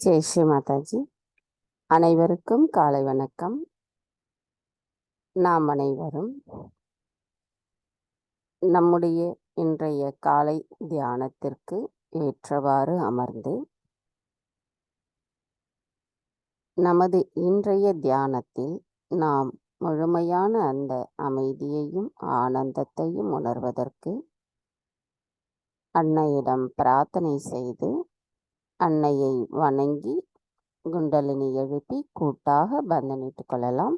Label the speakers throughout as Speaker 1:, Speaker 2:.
Speaker 1: ஜெய் ஸ்ரீ மாதாஜி. அனைவருக்கும் காலை வணக்கம். நாம் அனைவரும் நம்முடைய இன்றைய காலை தியானத்திற்கு ஏற்றவாறு அமர்ந்து நமது இன்றைய தியானத்தில் நாம் முழுமையான அந்த அமைதியையும் ஆனந்தத்தையும் உணர்வதற்கு அன்னையிடம் பிரார்த்தனை செய்து அன்னையை வணங்கி குண்டலினி எழுப்பி கூட்டாக பந்தனிட்டுக் கொள்ளலாம்.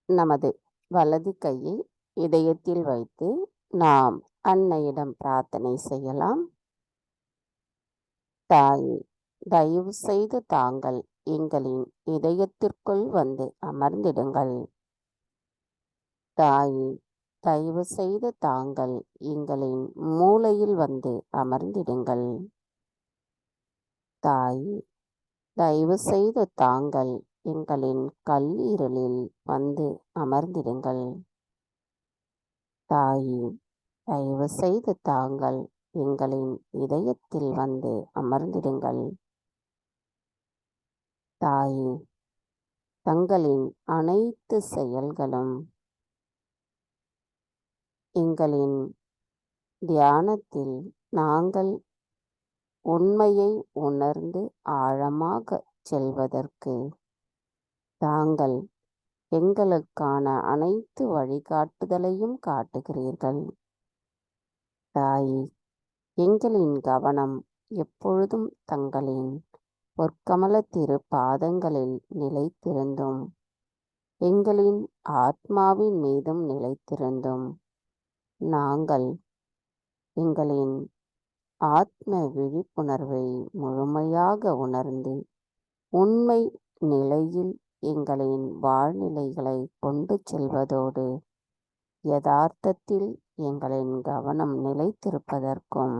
Speaker 1: நமது வலது கையை இதயத்தில் வைத்து நாம் அன்னையிடம் பிரார்த்தனை செய்யலாம். தாயே, தயவு செய்து தாங்கள் எங்களின் இதயத்திற்குள் வந்து அமர்ந்திடுங்கள். தாயே, தயவு செய்து தாங்கள் எங்களின் மூளையில் வந்து அமர்ந்திடுங்கள். தாயே, தயவு செய்து தாங்கள் எங்களின் கல்லீரலில் வந்து அமர்ந்திடுங்கள். தாயே, தயவு செய்து தாங்கள் எங்களின் இதயத்தில் வந்து அமர்ந்திடுங்கள். தாயே, தங்களின் அனைத்து செயல்களும் எங்களின் தியானத்தில் நாங்கள் உண்மையை உணர்ந்து ஆழமாக செல்வதற்கு தாங்கள் எங்களுக்கான அனைத்து வழிகாட்டுதலையும் காட்டுகிறீர்கள். தாயே, எங்களின் கவனம் எப்பொழுதும் தங்களின் பொற்கமல திரு பாதங்களில் நிலைத்திருந்தும் எங்களின் ஆத்மாவின் மீதும் நிலைத்திருந்தும் நாங்கள் எங்களின் ஆத்ம விழிப்புணர்வை முழுமையாக உணர்ந்து உண்மை நிலையில் எங்களின் வாழ்நிலைகளை கொண்டு செல்வதோடு யதார்த்தத்தில் எங்களின் கவனம் நிலைத்திருப்பதற்கும்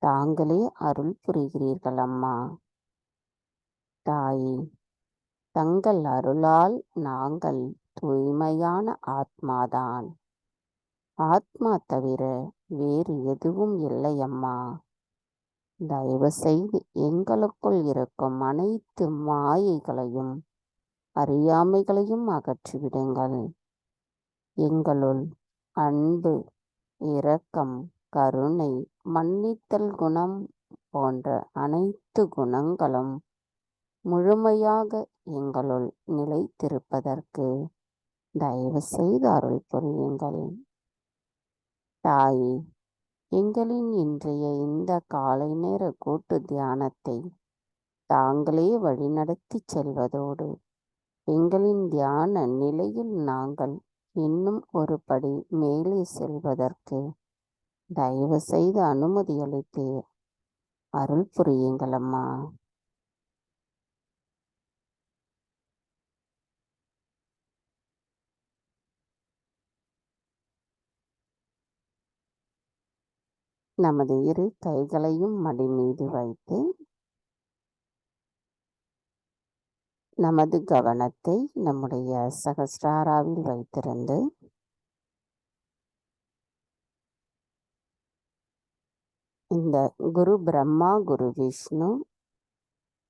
Speaker 1: தாங்களே அருள் புரிகிறீர்கள் அம்மா. தாயே, தங்கள் அருளால் நாங்கள் தூய்மையான ஆத்மாதான். ஆத்மா தவிர வேறு எதுவும் இல்லை அம்மா. தயவு செய்து எங்களுக்குள் இருக்கும் அனைத்து மாயைகளையும் அறியாமைகளையும் அகற்றிவிடுங்கள். எங்களுள் அன்பு, இரக்கம், கருணை, மன்னித்தல் குணம் போன்ற அனைத்து குணங்களும் முழுமையாக எங்களுள் நிலைத்திருப்பதற்கு தயவு செய்து அருள் புரியுங்கள். தாயே, எங்களின் இன்றைய இந்த காலை நேர கூட்டு தியானத்தை தாங்களே வழிநடத்தி செல்வதோடு எங்களின் தியான நிலையில் நாங்கள் இன்னும் ஒரு படி மேலே செல்வதற்கு தயவு செய்து அனுமதி அளித்து அருள் புரியுங்களம்மா. நமது இரு கைகளையும் மடி மீது வைத்து நமது கவனத்தை நம்முடைய சகஸ்ராராவில் வைத்திருந்து இந்த குரு பிரம்மா குரு விஷ்ணு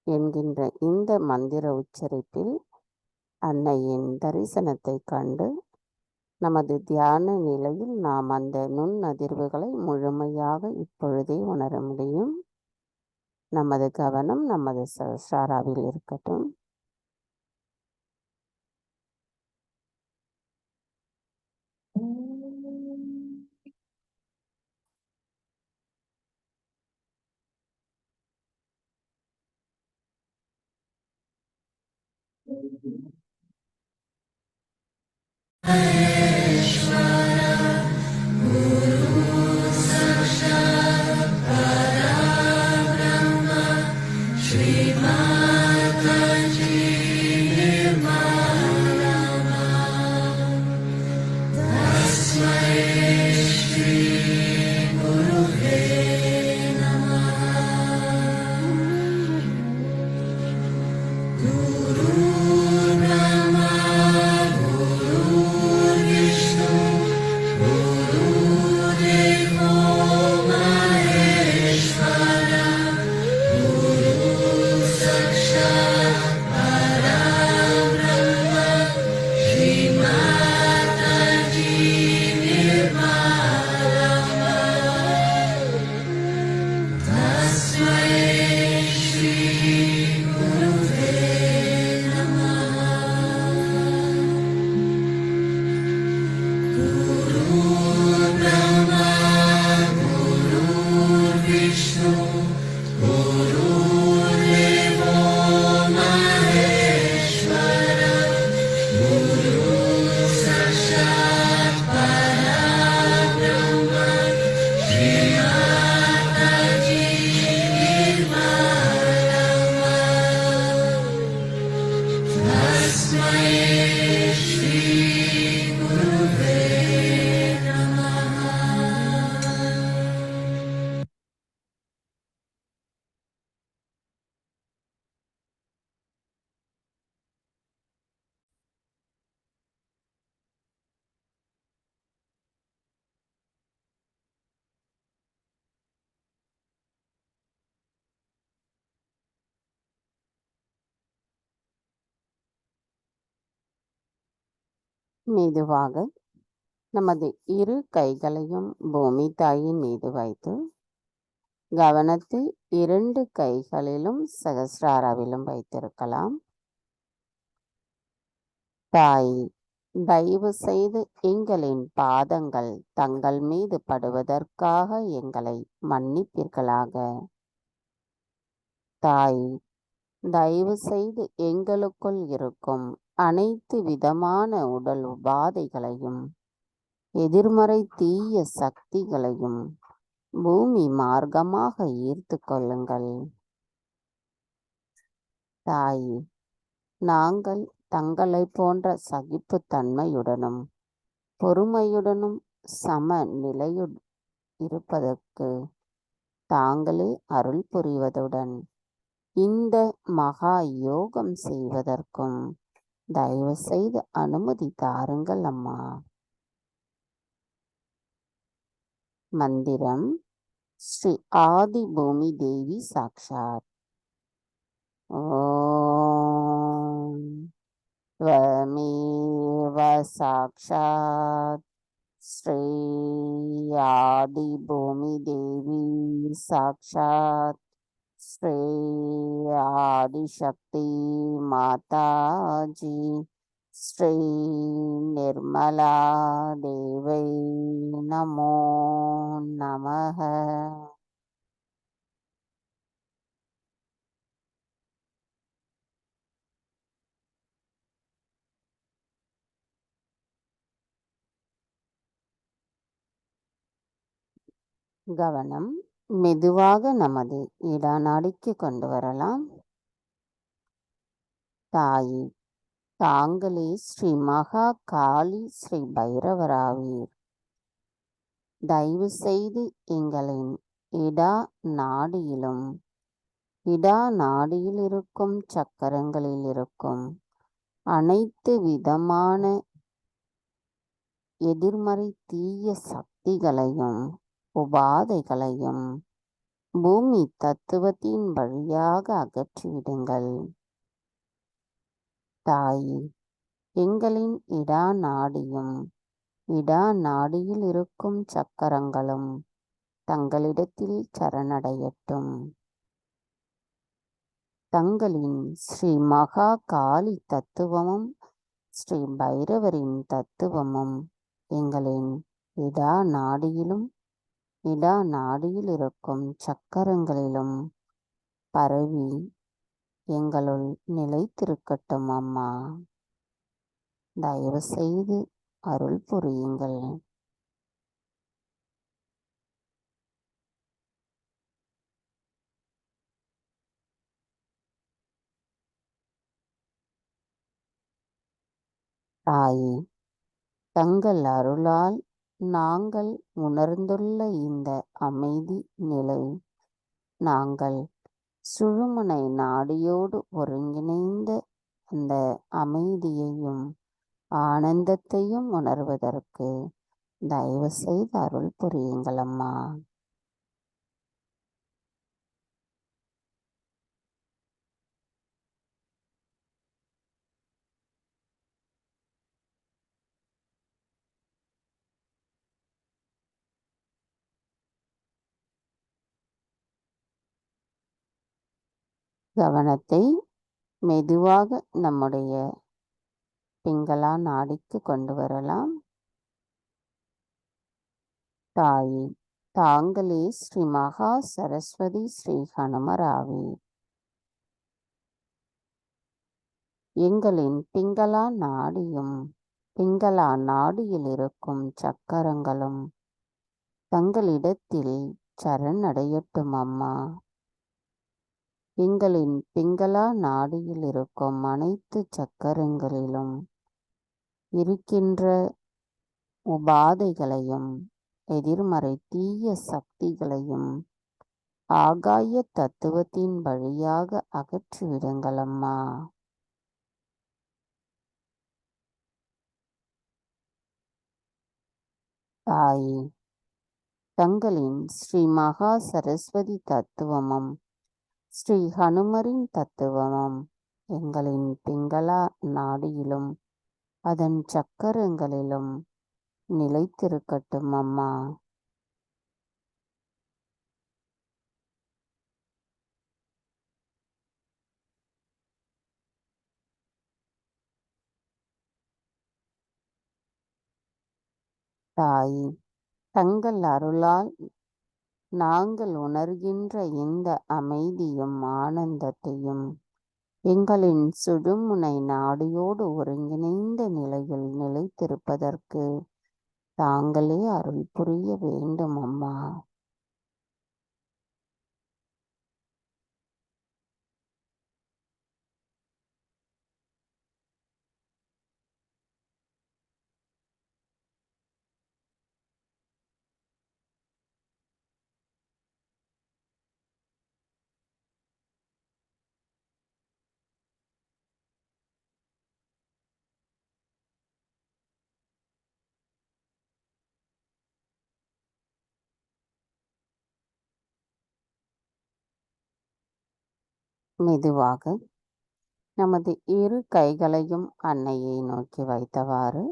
Speaker 1: என்கின்ற இந்த மந்திர உச்சரிப்பில் அன்னையின் தரிசனத்தை கண்டு நமது தியான நிலையில் நாம் அந்த நுண் அதிர்வுகளை முழுமையாக இப்பொழுதே உணர முடியும். நமது கவனம் நமது சகஸ்ராராவில் இருக்கட்டும். மெதுவாக நமது இரு கைகளையும் பூமி தாயின் மீது வைத்து கவனத்தை இரண்டு கைகளிலும் சகஸ்ராராவிலும் வைத்திருக்கலாம். தாய், தயவு செய்து எங்களின் பாதங்கள் தங்கள் மீது படுவதற்காக எங்களை மன்னிப்பீர்களாக. தாய், தயவு செய்து எங்களுக்குள் இருக்கும் அனைத்து விதமான உடல் உபாதைகளையும் எதிர்மறை தீய சக்திகளையும் பூமி மார்க்கமாக ஈர்த்து கொள்ளுங்கள். தாய், நாங்கள் தங்களை போன்ற சகிப்புத்தன்மையுடனும் பொறுமையுடனும் சமநிலையுடன் இருப்பதற்கு தாங்களே அருள் புரிவதுடன் இந்த மகா யோகம் செய்வதற்கும் தயவு செய்து அனுமதி தாருங்கள் அம்மா. மந்திரம் ஸ்ரீ ஆதி பூமி தேவி சாக்ஷாத். ஓம் त्वमेव साक्षात् श्री आदि भूमि देवी साक्षात् श्री आदिशक्ति माता जी श्री निर्मला देवी नमो नमः. கவனம் மெதுவாக நமது இடநாடிக்கு கொண்டு வரலாம். தாயே, தாங்களே ஸ்ரீ மகா காளி ஸ்ரீ பைரவராவீர். தயவு செய்து எங்களின் இடா நாடியிலும் இடா நாடியில் இருக்கும் சக்கரங்களில் இருக்கும் அனைத்து விதமான எதிர்மறை தீய சக்திகளையும் உபாதைகளையும் பூமி தத்துவத்தின் வழியாக அகற்றிவிடுங்கள். தாயே, எங்களின் இடா நாடியும் இடா நாடியில் இருக்கும் சக்கரங்களும் தங்களிடத்தில் சரணடையட்டும். தங்களின் ஸ்ரீ மகா காளி தத்துவமும் ஸ்ரீ பைரவரின் தத்துவமும் எங்களின் இடா நாடியிலும் இடா நாடியில் இருக்கும் சக்கரங்களிலும் பரவி எங்களுள் நிலைத்திருக்கட்டும் அம்மா. தயவு செய்து அருள் புரியுங்கள். தாயே, தங்கள் அருளால் நாங்கள் உணர்ந்துள்ள இந்த அமைதி நிலை நாங்கள் சுழுமுனை நாடியோடு ஒருங்கிணைந்த அந்த அமைதியையும் ஆனந்தத்தையும் உணர்வதற்கு தயவு செய்து அருள் புரியுங்கள் அம்மா. கவனத்தை மெதுவாக நம்முடைய பிங்களா நாடிக்கு கொண்டு வரலாம். தாயே, தாங்களே ஸ்ரீ மகா சரஸ்வதி ஸ்ரீ ஹனுமராவீர். எங்களின் பிங்களா நாடியும் பிங்களா நாடியில் இருக்கும் சக்கரங்களும் தங்களிடத்தில் சரணடையட்டும் அம்மா. எங்களின் பிங்களா நாடியில் இருக்கும் அனைத்து சக்கரங்களிலும் இருக்கின்ற உபாதைகளையும் எதிர்மறை தீய சக்திகளையும் ஆகாய தத்துவத்தின் வழியாக அகற்றிவிடுங்கள் அம்மா. தாயே, தங்களின் ஸ்ரீ மகா சரஸ்வதி தத்துவமும் ஸ்ரீ ஹனுமரின் தத்துவமும் எங்களின் பிங்களா நாடியிலும் அதன் சக்கரங்களிலும் நிலைத்திருக்கட்டும் அம்மா. தாயே, தங்கள் அருளால் நாங்கள் உணர்கின்ற இந்த அமைதியும் ஆனந்தத்தையும் எங்களின் சுழுமுனை நாடியோடு ஒருங்கிணைந்த நிலையில் நிலைத்திருப்பதற்கு தாங்களே அருள் புரிய வேண்டும் அம்மா. மெதுவாக நமது இரு கைகளையும் அன்னையை நோக்கி வைத்தவாறு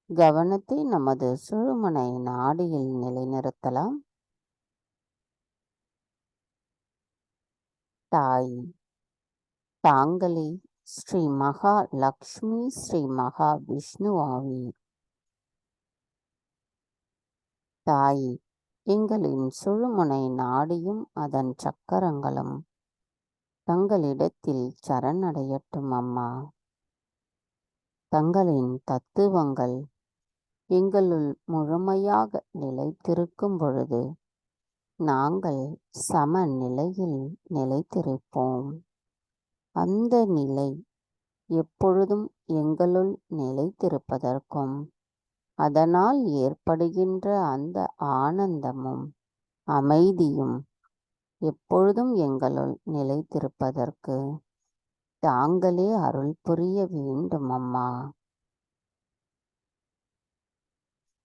Speaker 1: கவனத்தை நமது சுழுமுனை நாடியில் நிலைநிறுத்தலாம். தாய், தாங்களே ஸ்ரீ மகா லக்ஷ்மி ஸ்ரீ மகா விஷ்ணு ஆவீர். தாய், எங்களின் சுழுமுனை நாடியும் அதன் சக்கரங்களும் தங்களிடத்தில் சரணடையட்டும் அம்மா. தங்களின் தத்துவங்கள் எங்களுள் முழுமையாக நிலைத்திருக்கும் பொழுது நாங்கள் சமநிலையில் நிலைத்திருப்போம். அந்த நிலை எப்பொழுதும் எங்களுள் நிலைத்திருப்பதற்கும் அதனால் ஏற்படுகின்ற அந்த ஆனந்தமும் அமைதியும் எப்பொழுதும் எங்களுள் நிலைத்திருப்பதற்கு தாங்களே அருள் புரிய வேண்டும் அம்மா.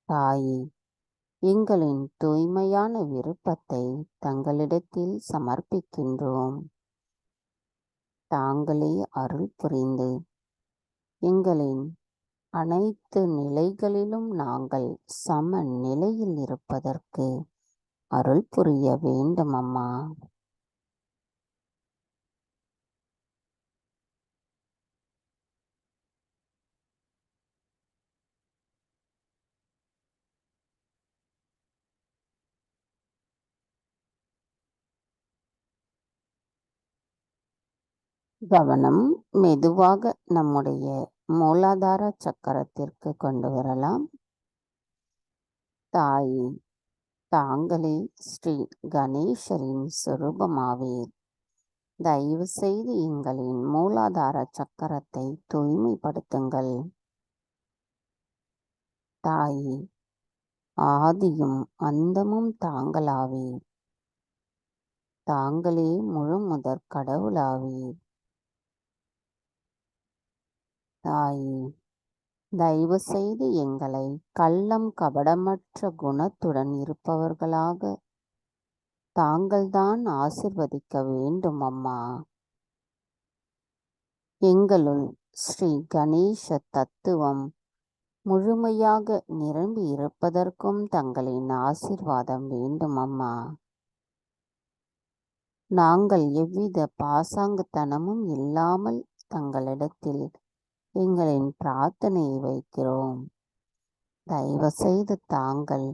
Speaker 1: தாயே, எங்களின் தூய்மையான விருப்பத்தை தங்களிடத்தில் சமர்ப்பிக்கின்றோம். தாங்களே அருள் புரிந்து எங்களின் அனைத்து நிலைகளிலும் நாங்கள் சமநிலையில் இருப்பதற்கு அருள் புரிய வேண்டும் அம்மா. கவனம் மெதுவாக நம்முடைய மூலாதார சக்கரத்திற்கு கொண்டு வரலாம். தாயே, தாங்களே ஸ்ரீ கணேசரின் சொரூபமாவீர். தயவு செய்து எங்களின் மூலாதார சக்கரத்தை தூய்மைப்படுத்துங்கள். தாயே, ஆதியும் அந்தமும் தாங்களாவீர். தாங்களே முழு முதற் கடவுளாவீர். தாயே, தயவு செய்து எங்களை கள்ளம் கபடமற்ற குணத்துடன் இருப்பவர்களாக தாங்கள்தான் ஆசிர்வதிக்க வேண்டும் அம்மா. எங்களுள் ஸ்ரீ கணேச தத்துவம் முழுமையாக நிரம்பி இருப்பதற்கும் தங்களின் ஆசிர்வாதம் வேண்டும் அம்மா. நாங்கள் எவ்வித பாசாங்குத்தனமும் இல்லாமல் தங்களிடத்தில் எங்களின் பிரார்த்தனையை வைக்கிறோம். தயவு செய்து தாங்கள்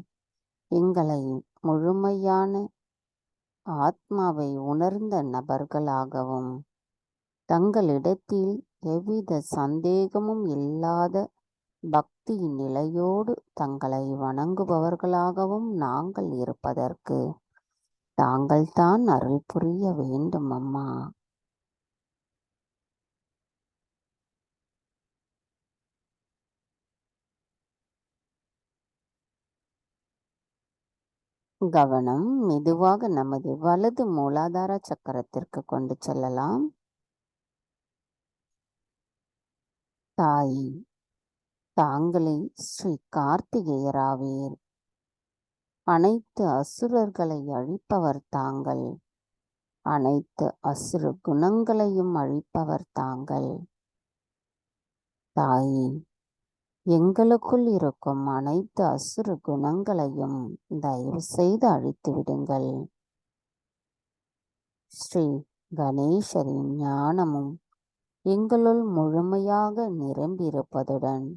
Speaker 1: எங்களை முழுமையான ஆத்மாவை உணர்ந்த நபர்களாகவும் தங்களிடத்தில் எவ்வித சந்தேகமும் இல்லாத பக்தி நிலையோடு தங்களை வணங்குபவர்களாகவும் நாங்கள் இருப்பதற்கு தாங்கள்தான் அருள் புரிய வேண்டும் அம்மா. கவனம் மெதுவாக நமது வலது மூலாதார சக்கரத்திற்கு கொண்டு செல்லலாம். தாயே, தாங்களே ஸ்ரீ கார்த்திகேயராவீர். அனைத்து அசுரர்களை அழிப்பவர் தாங்கள். அனைத்து அசுர குணங்களையும் அழிப்பவர் தாங்கள். தாயே, எங்களுக்குள் இருக்கும் அனைத்து அசுர குணங்களையும் தயவு செய்து அழித்து விடுங்கள். ஸ்ரீ கணேசரின் ஞானமும் எங்களுள் முழுமையாக நிரம்பியிருப்பதுடன்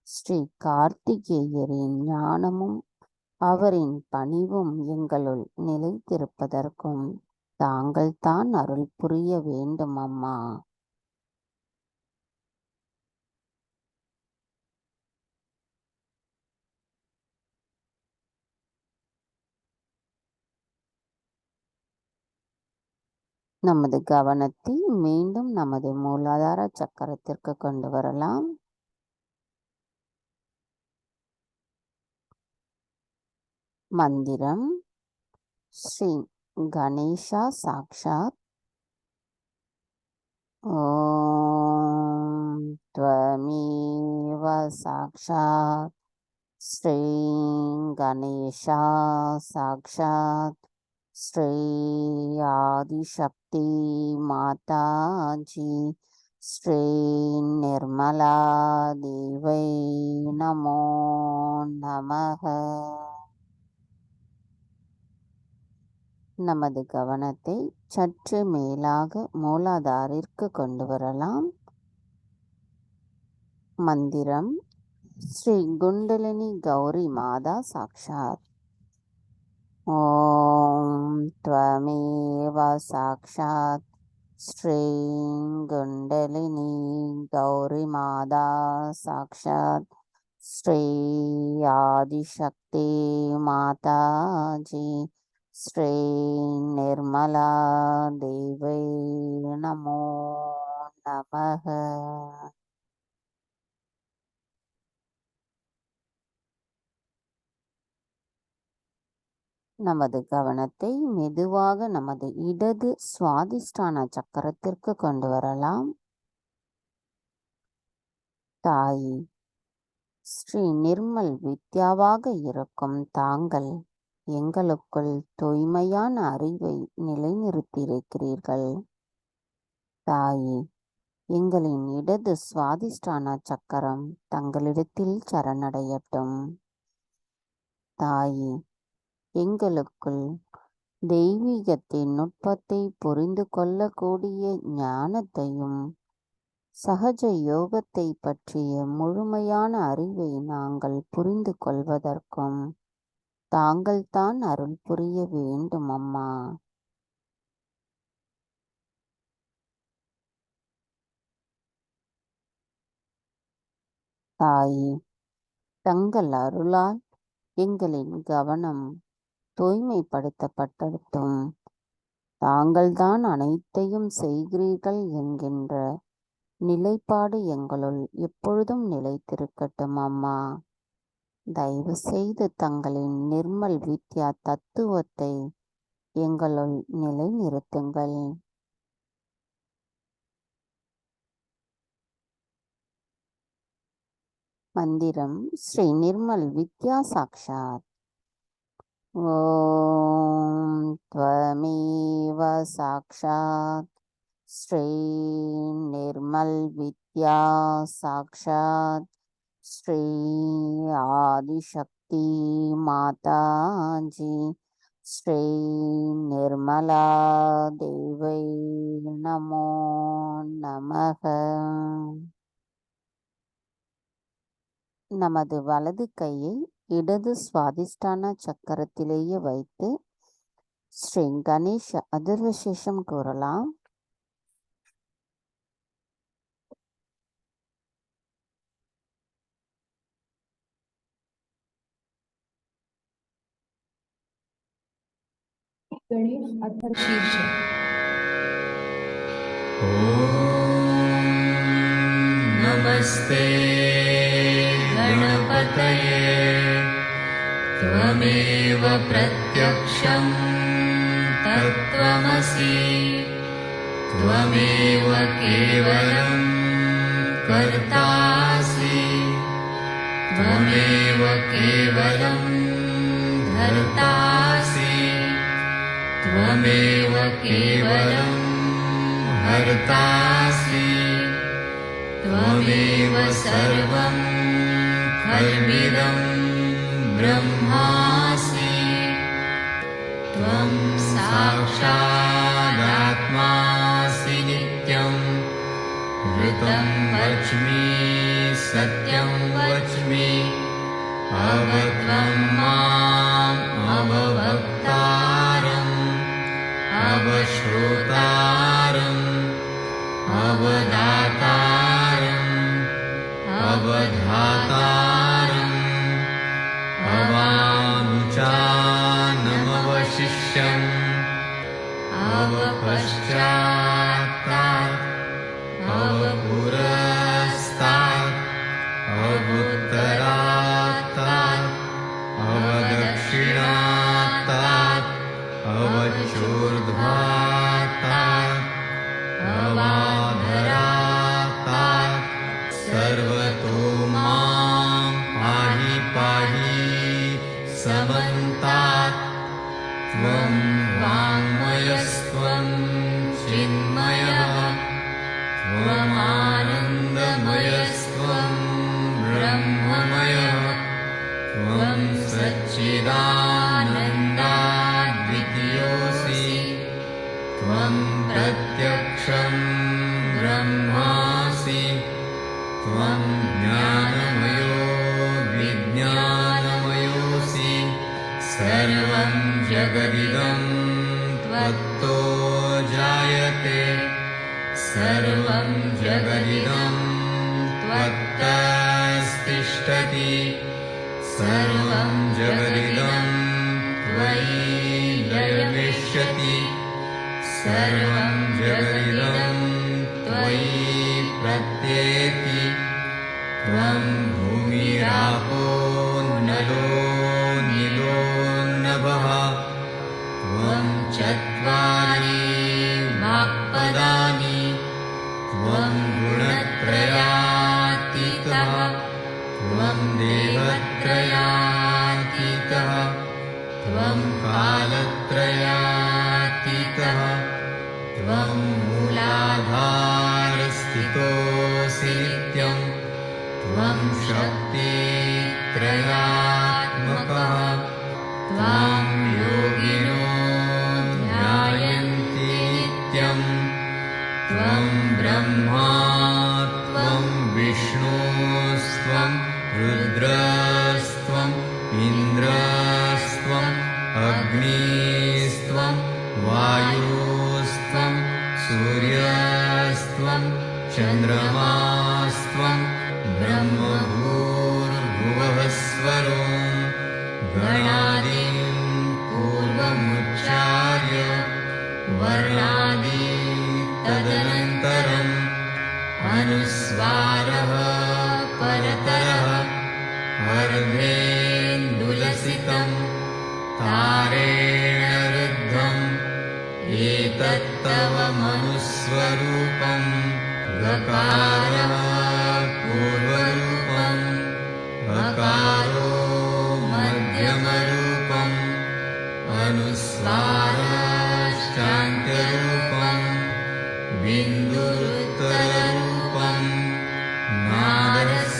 Speaker 1: ஸ்ரீ கார்த்திகேயரின் ஞானமும் அவரின் பணிவும் எங்களுள் நிலைத்திருப்பதற்கும் தாங்கள்தான் அருள் புரிய வேண்டும் அம்மா. நமது கவனத்தை மீண்டும் நமது மூலாதார சக்கரத்திற்கு கொண்டு வரலாம். மந்திரம் ஸ்ரீ கணேஷா சாக்ஷாத். ஓம் த்வமேவ சாக்ஷாத் ஸ்ரீ கணேஷா சாக்ஷாத் ஸ்ரீ ஆதிசக்தி மாதாஜி ஸ்ரீ நிர்மலா தேவை நமோ நமக. நமது கவனத்தை சற்று மேலாக மூலாதாரிற்கு கொண்டு வரலாம். மந்திரம் ஸ்ரீ குண்டலினி கௌரி மாதா சாக்ஷாத். ஓம் த்வமேவ சாக்ஷாத் ஸ்ரீ குண்டலினி கௌரி மாதா சாக்ஷாத் ஸ்ரீ ஆதிசக்தி மாதாஜி ஸ்ரீ நிர்மலா தேவை நமோ நமக. நமது கவனத்தை மெதுவாக நமது இடது சுவாதிஷ்டான சக்கரத்திற்கு கொண்டு வரலாம். தாய் ஸ்ரீ நிர்மல் வித்யாவாக இருக்கும் தாங்கள் எங்களுக்குள் தூய்மையான அறிவை நிலைநிறுத்தியிருக்கிறீர்கள். தாயே, எங்களின் இடது சுவாதிஷ்டான சக்கரம் தங்களிடத்தில் சரணடையட்டும். தாயே, எங்களுக்குள் தெய்வீகத்தின் நுட்பத்தை புரிந்து கொள்ளக்கூடிய ஞானத்தையும் சஹஜ யோகத்தை பற்றிய முழுமையான அறிவை நாங்கள் புரிந்து கொள்வதற்கும் தாங்கள்தான் அருள் புரிய வேண்டும் அம்மா. தாயே, தங்கள் அருளால் எங்களின் கவனம் தூய்மைப்படுத்தப்பட்டட்டும். தாங்கள்தான் அனைத்தையும் செய்கிறீர்கள் என்கின்ற நிலைப்பாடு எங்களுள் எப்பொழுதும் நிலைத்திருக்கட்டும் அம்மா. தயவு செய்து தங்களின் நிர்மல் வித்யா தத்துவத்தை எங்களுள் நிலைநிறுத்துங்கள். மந்திரம் ஸ்ரீ நிர்மல் வித்யா சாக்ஷாத். ஓம் த்வமேவ சாக்ஷாத் ஸ்ரீ நிர்மல் வித்யா சாக்ஷாத் ஸ்ரீ ஆதிசக்தி மாதாஜி ஸ்ரீ நிர்மலா தேவை நமோ நமக. நமது வலது கையை இடது சுவாதிஷ்டான சக்கரத்திலேயே வைத்து ஸ்ரீ கணேஷ அதிர்வசேஷம் கூறலாம்.
Speaker 2: गणेश अथर्वशीर्ष।
Speaker 3: नमस्ते गणपतये त्वमेव प्रत्यक्षं तत्त्वमसि त्वमेव केवलं कर्तासि त्वमेव केवलं धर्तासि त्वमेव केवलं हर्तासि त्वमेव सर्वं खल्विदं ब्रह्मासि त्वं साक्षादात्मासि नित्यं ऋतं वच्मि सत्यं वच्मि अवत्वं माम् अवभक्तारम् अवश्रोतारम् अवदातारम् अवधातारम् अवानुचानमवशिष्यम् अवपश्चात्तात् अवपुरस्तात् अवुत्तरात्तात् अवदक्षिणात्तात् अवचूर्ध्वात्तात् अवाधरात्तात् सर्वतो मां पाहि पाहि समन्तात् त्वं वाङ्मयस्त्वं चिन्मयः त्वमानन्दमयस्त्वं ब्रह्ममयः त्वं सच्चिदानन्दाद्वितीयोऽसि त्वं प्रत्यक्षं ब्रह्मासि त्वं ज्ञानमयो विज्ञानमयोऽसि सर्वं जगदिदं त्वत्तो जायते सर्वं जगदिदं त्वत्तस्तिष्ठति सर्वं जगदिदं त्वयि लयते भविष्यति सर्वं जगदिदं त्वयि प्रत्येति त्वं भूमिरापो नलो नीलो नभः त्वं चत्वारि वाक्पदानि त्वं गुणत्रयातीतः त्वं देवत्रयातीतः त्वं कालत्रयातीतः त्वं मूलाधारस्थितोऽसि नित्यं त्वं शक्तित्रयात्मकः त्वां योगिनो ध्यायन्ति नित्यं त्वं ब्रह्मा त्वं विष्णुस्त्वं रुद्रस्त्वम् इन्द्रस्त्वम् अग्निस्त्वं वायुस्त्वं सूर्यस्त्वं चन्द्रमास्त्वं ब्रह्मभूर्भुवः स्वरो गणादिं पूर्वमुच्चार्य वर्णादि तदनन्तरम् अनुस्वारः परतरः अर्धेन्दुलसितं तारेण रुद्धम् एतत्तव मनुस्वरूपं गकारः पूर्वरूपम् अकारो मध्यमरूपम् अनुस्वारश्चान्त्यरूपम् बिन्दुरुत्तररूपम्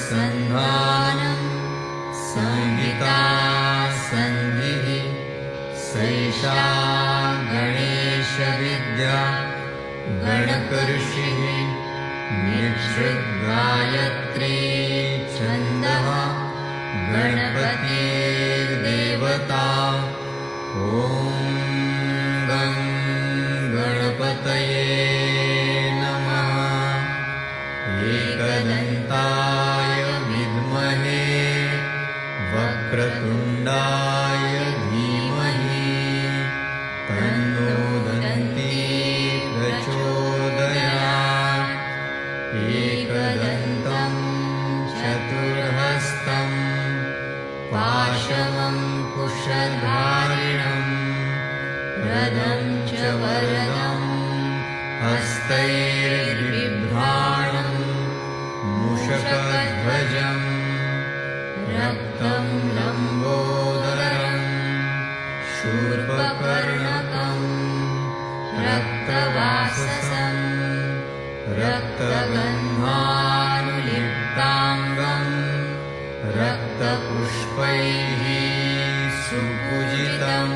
Speaker 3: नादसन्धानं संहिता सन्धिः सैषा गणेशविद्या गणकऋषिः निःसृद्गायत्री छन्दः गणपतिर्देवता ॐ गं गणपतये नमः एकदन्ताय विद्महे वक्रतुण्डाय धीमहि तन्नो दन्ती प्रचोदयात् एकदन्तं चतुर्हस्तं पाशमङ्कुशधारिणं रदं च वरदं हस्तैर्बिभ्राणं मूषकध्वजं रक्तं लम्बोदरं शूर्पकर्णकं रक्तवाससं रक्तगन्धानुलिप्ताङ्गं रक्तपुष्पैः सुपूजितं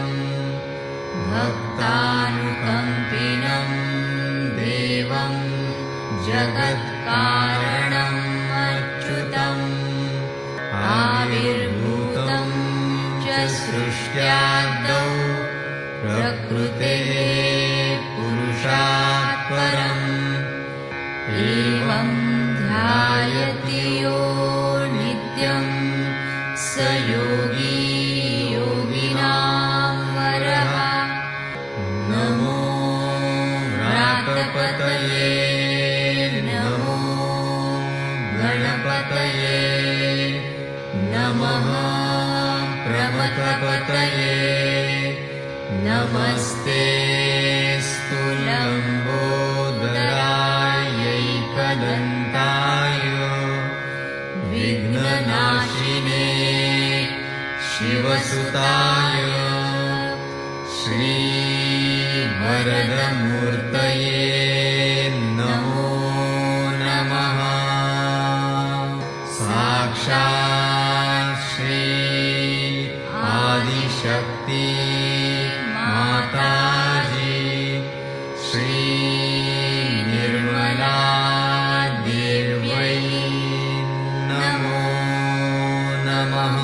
Speaker 3: भक्तानुकम्पिनं देवं जगत्कारणम् अच्युतम् आविर्भूतं च सृष्ट्यादौ प्रकृतेः पुरुषात् परम् एवं ध्यायति यो नित्यं स योगी योगिनां वरः नमो व्रातपतये नमो गणपतये नमः प्रमथपतये नमस्ते स्तुलम्बोदरायैकदन्ताय विघ्ननाशिने शिवसुताय श्रीवरदमूर्तये नमो नमः साक्षात् श्री आदिशक्ति माताजी श्री निर्मला देव्यै नमो नमः।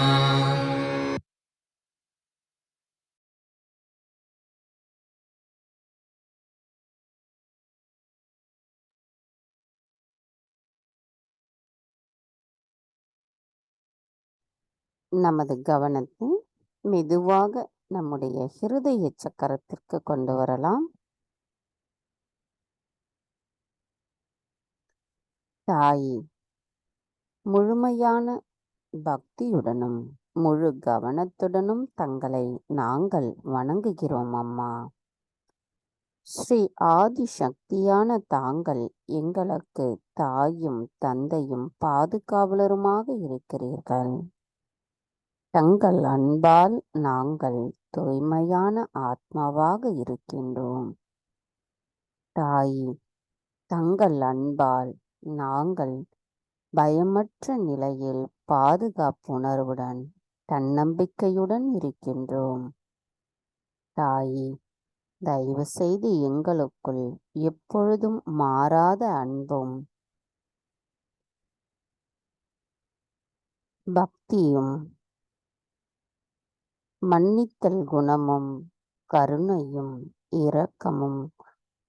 Speaker 1: நமது கவனத்தை மெதுவாக நம்முடைய ஹிருதய சக்கரத்திற்கு கொண்டு வரலாம். தாயே, முழுமையான பக்தியுடனும் முழு கவனத்துடனும் தங்களை நாங்கள் வணங்குகிறோம் அம்மா. ஸ்ரீ ஆதிசக்தியான தாங்கள் எங்களுக்கு தாயும் தந்தையும் பாதுகாவலருமாக இருக்கிறீர்கள். தங்கள் அன்பால் நாங்கள் தூய்மையான ஆத்மாவாக இருக்கின்றோம். தாயே, தங்கள் அன்பால் நாங்கள் பயமற்ற நிலையில் பாதுகாப்புணர்வுடன் தன்னம்பிக்கையுடன் இருக்கின்றோம். தாயே, தயவு செய்து எங்களுக்குள் எப்பொழுதும் மாறாத அன்பும் பக்தியும் மன்னித்தல் குணமும் கருணையும் இரக்கமும்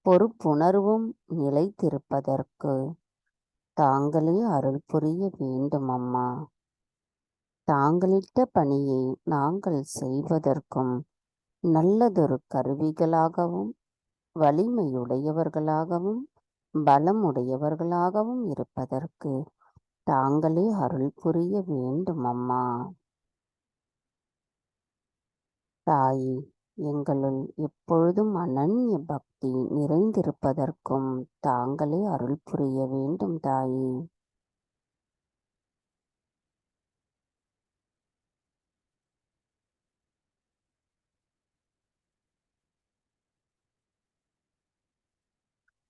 Speaker 1: பொறுப்புணர்வும் நிலைத்திருப்பதற்கு தாங்களே அருள் புரிய வேண்டும் அம்மா. தாங்களிட்ட பணியை நாங்கள் செய்வதற்கும் நல்லதொரு கருவிகளாகவும் வலிமையுடையவர்களாகவும் பலமுடையவர்களாகவும் இருப்பதற்கு தாங்களே அருள் புரிய வேண்டும் அம்மா. தாயே, எங்களுள் எப்பொழுதும் அனன்ய பக்தி நிறைந்திருப்பதற்கும் தாங்களே அருள் புரிய வேண்டும் தாயே.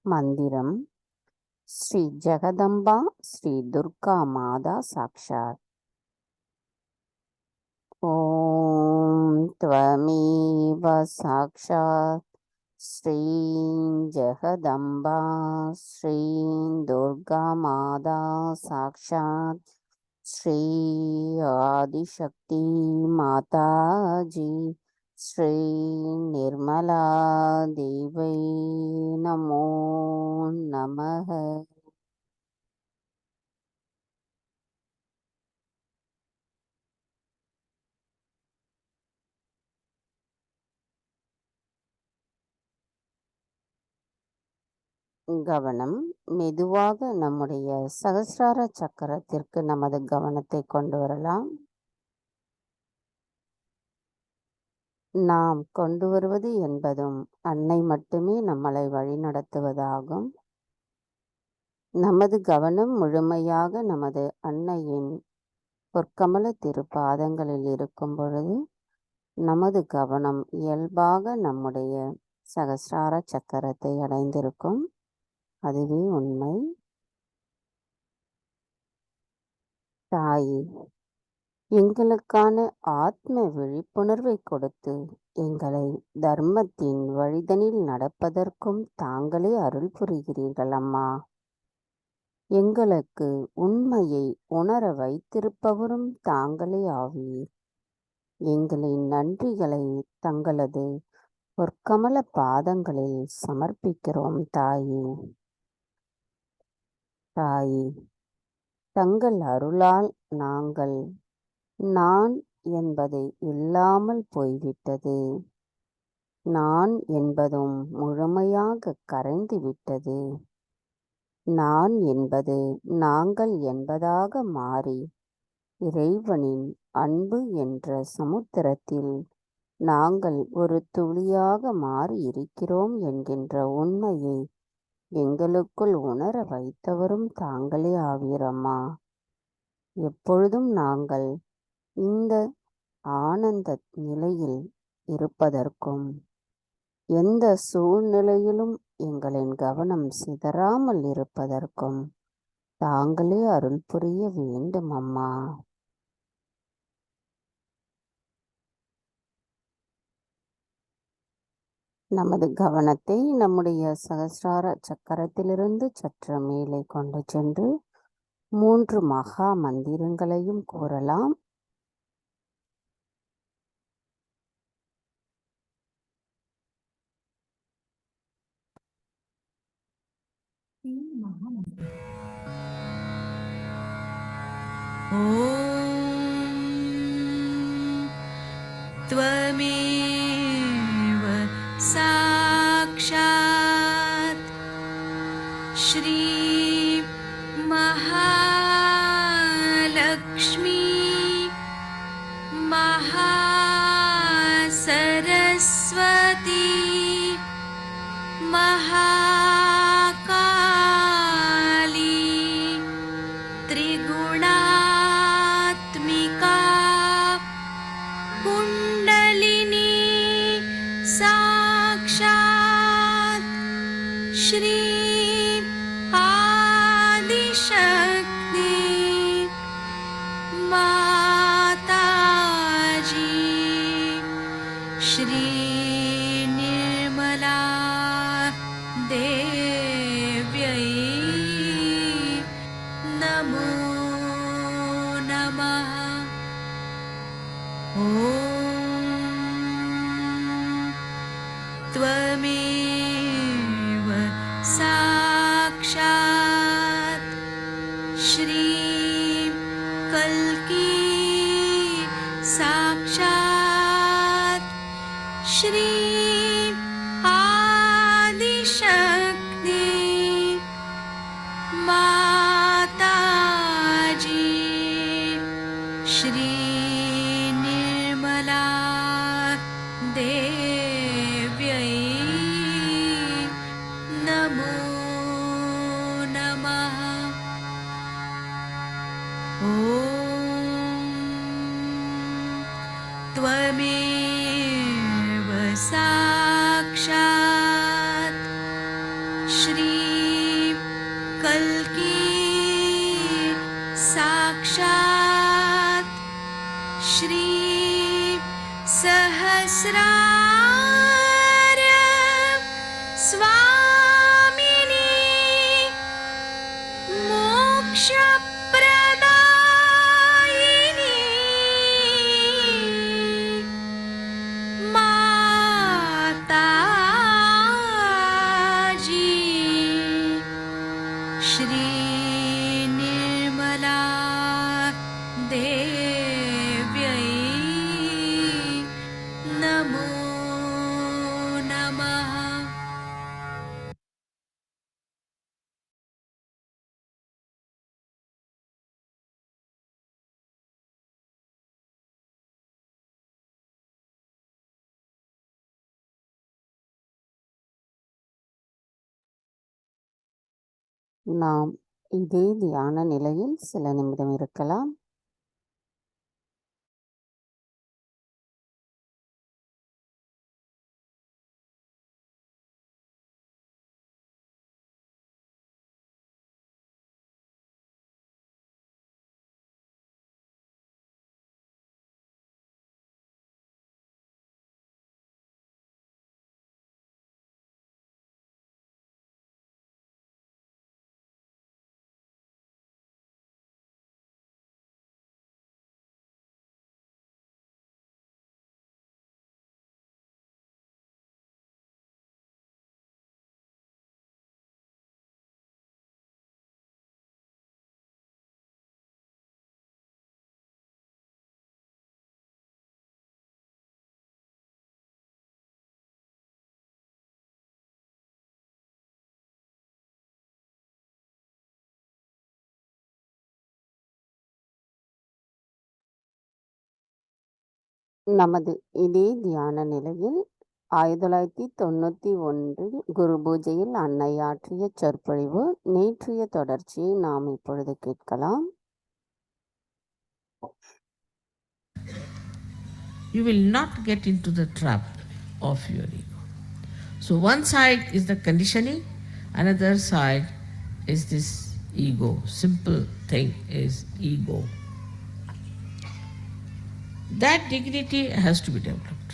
Speaker 1: மந்திரம்: ஸ்ரீ ஜெகதம்பா ஸ்ரீ துர்கா மாதா சாக்ஷாத். ஓம் த்வமேவ சாக்ஷாத் ஸ்ரீ ஜெகதம்பா ஸ்ரீ துர்கா மாதா சாக்ஷாத் ஸ்ரீ ஆதிசக்தி மாதாஜி ஸ்ரீ நிர்மலா தேவை நமோ நமः. கவனம் மெதுவாக நம்முடைய சகசிரார சக்கரத்திற்கு நமது கவனத்தை கொண்டு வரலாம். நாம் கொண்டு வருவது என்பதும் அன்னை மட்டுமே நம்மளை வழிநடத்துவதாகும். நமது கவனம் முழுமையாக நமது அன்னையின் பொற்கமல திருப்பாதங்களில் இருக்கும் பொழுது நமது கவனம் இயல்பாக நம்முடைய சகசிரார சக்கரத்தை அடைந்திருக்கும். அதுவே உண்மை. தாயே, எங்களுக்கான ஆத்ம விழிப்புணர்வை கொடுத்து எங்களை தர்மத்தின் வழிதனில் நடப்பதற்கும் தாங்களே அருள் புரிகிறீர்கள் அம்மா. எங்களுக்கு உண்மையை உணர வைத்திருப்பவரும் தாங்களே ஆவீர். எங்களின் நன்றிகளை தங்களது பொற்கமல பாதங்களில் சமர்ப்பிக்கிறோம் தாயே. தாயே, தங்கள் அருளால் நாங்கள் நான் என்பது இல்லாமல் போய்விட்டது. நான் என்பதும் முழுமையாக கரைந்து விட்டது. நான் என்பது நாங்கள் என்பதாக மாறி இறைவனின் அன்பு என்ற சமுத்திரத்தில் நாங்கள் ஒரு துளியாக மாறி இருக்கிறோம் என்கின்ற உண்மையை எங்களுக்குள் உணர வைத்தவரும் தாங்களே ஆவீரம்மா. எப்பொழுதும் நாங்கள் இந்த ஆனந்த நிலையில் இருப்பதற்கும் எந்த சூழ்நிலையிலும் எங்களின் கவனம் சிதறாமல் இருப்பதற்கும் தாங்களே அருள் புரிய வேண்டும் அம்மா. நமது கவனத்தை நம்முடைய சகசிரார சக்கரத்திலிருந்து சற்று மேலே கொண்டு சென்று 3 மகா மந்திரங்களையும் கூறலாம்.
Speaker 4: त्वमेव साक्षात् श्री महालक्ष्मी महासरस्वती महाकाली त्रिगुणात्मिका कुण्डलिनी साक्षात् श्री आदिशक्ति माताजी श्री निर्मला देव्यै नमो नमः। ॐ त्वमेव साक्षात् श्री कल्की साक्षात् श्री आदिशक्ति माताजी श्री निर्मला देव्यै नमो नमः। ॐ त्वमेव साक्षात् श्री कल्की साक्षात् श्री सहस्रार स्वामिनी मोक्षप्रदायिनी माताजी श्री निर्मला देव्यै नमो नमः।
Speaker 1: நாம் இதே தியான நிலையில் சில நிமிடம் இருக்கலாம். நமது இதே தியான நிலையில் 1991 குரு பூஜையில் அன்னை ஆற்றிய சொற்பொழிவு நேற்றைய தொடர்ச்சியை நாம் இப்பொழுது கேட்கலாம்.
Speaker 5: You will not get into the trap of your ego. So one side is the conditioning, another side is this ego. Simple thing is ego. That dignity has to be developed.